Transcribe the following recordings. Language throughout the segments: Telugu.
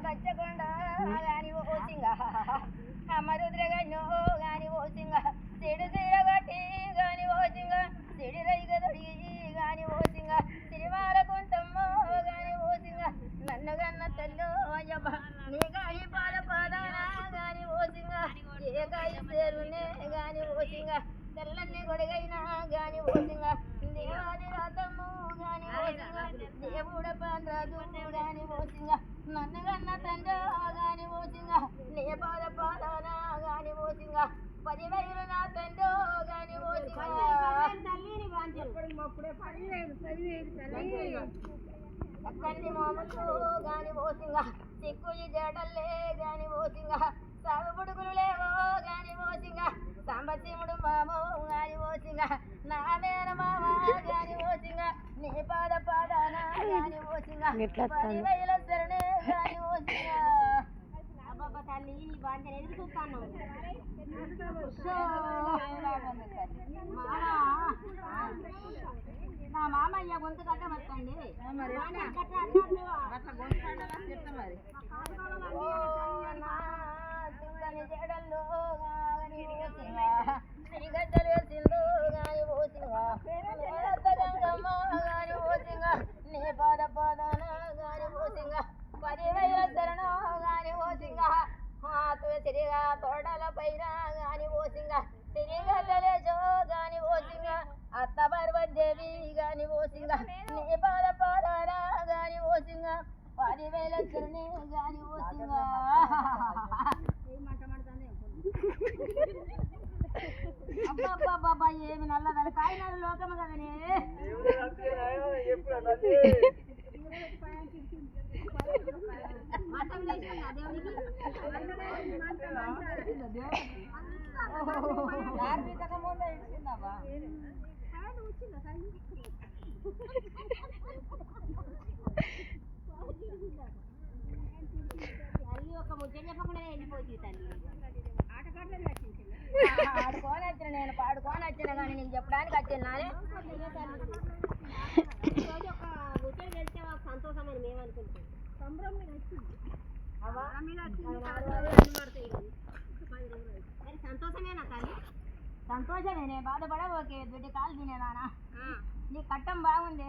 తచ్చకుండా గాని ఓసింగా మరుద్రగన్నో గాని ఓసింగా చెడు చీరగట్టి గాని ఓసింగా చెడు రైగ దొడిగి గాని ఓసింగా సిరిమాల కొంతమ్మో గాని ఓసింగా నన్ను గన్న తల్లో అయ్యబ్బ నీ గాని పాద పాదానా గాని ఓసింగా ఏ గాయి పేరునే గాని ఓసింగా తెల్లన్ని గొడగైనా గాని ఓసింగా దేవాది రాతమ్ము గాని ఓసింగా దేవుడ పాండ్రాజు గాని ఓసింగా నన్ను గన్న తండ్రి గాని ఓసింగా నీ పాద పాదానా గాని ఓసింగా 10,000 నా తండ్రి గాని ఓసింగా అక్కడి మోమకు గాని ఓసింగా సిక్కుయి జడల్లే గాని ఓసింగా సాగు పుడుకులు లేవో గాని ఓసింగా సాంబశివుడు మామో గాని ఓసింగా నా మేన మామ గాని ఓసింగా నీ పాద పాదానా గాని ఓసింగా 10,000 శరణే గాని ఓసింగా అబ్బబ్బ తల్లి నీ బాంధ ఎందుకు చూస్తాను నా మామయ్య గొంతు కట్ట మర్తండి చుక్కని జడల్లో గాని ఓసింగా సిరిగడ్డలు వేసిందో గాని ఓసింగా గంగమ్మ గాని ఓసింగా నీ పాద పాదాన గాని ఓసింగా 10,000 శరణం గాని ఓసింగా సిరిగా తోటల పైన గాని ఓసింగా సిరిగడ్డలేజో గాని ఓసింగా అత్త పర్వదేవి గాని ఓసింగా నీ పాద పాదాన గాని ఓసింగా 10,000 శరణి గాని ఓసింగా అబ్బాబ్బాబ్బా ఏమి నల్లదల కాయనాలు లోకము కదనే ఒక ముద్ద చెప్పకుండా వెళ్ళిపోతుంది తల్లి ఆడుకోని వచ్చిన నేను పాడుకొని వచ్చిన కానీ నేను చెప్పడానికి వచ్చిన నానే ఒక ముచ్చట తెలిస్తే సంతోషమని మేము అనుకుంటాం సంతోషమేనా తల్లి సంతోషమేనే బాధపడబోకే బిడ్డ కాలు తినేదానా నీ కట్టం బాగుంది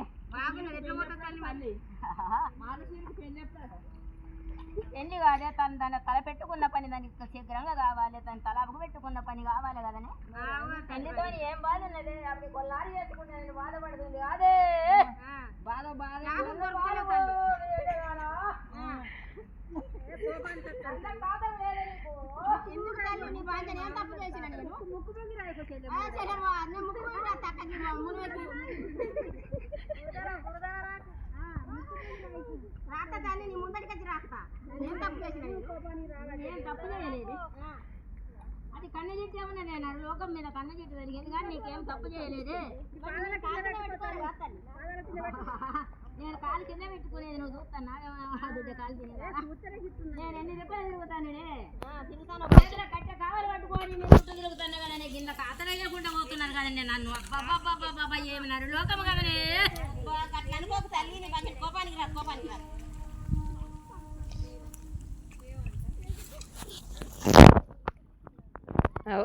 ఎన్ని కాదే తన తల పెట్టుకున్న పని దానికి శీఘ్రంగా కావాలి తన తలాపుకు పెట్టుకున్న పని కావాలి కదనే తల్లితో ఏం బాధ ఉన్నది అప్పుడు కొల్లారి చేసుకున్నా నేను బాధపడుతుంది కాదే బాధ బాధ రాత దాన్ని నీ ముందడికి వచ్చి రాస్తా ఏం తప్పు చేసిన తప్పు చేయలేదు అది కన్ను చెట్టేమన్నా నేను లోకం మీద కన్ను చెట్టు జరిగేది కానీ నీకేం తప్పు చేయలేదే నేను కాలు కింద పెట్టుకునేది నువ్వు చూస్తాను కాలు తినేదా నేను ఎన్ని రూపాయలు తిరుగుతాను కట్టె కావాలి పట్టుకొని నేను చుట్టూ తిరుగుతాను కదా నేను కింద కాతలయ్యకుండా పోతున్నాను కదా నేను నన్ను అబ్బాబ్బాబ్బా ఏమన్నారు లోకం కదనే అట్లా అనుకోకు తల్లి నీ కొంచెం కోపానికి రా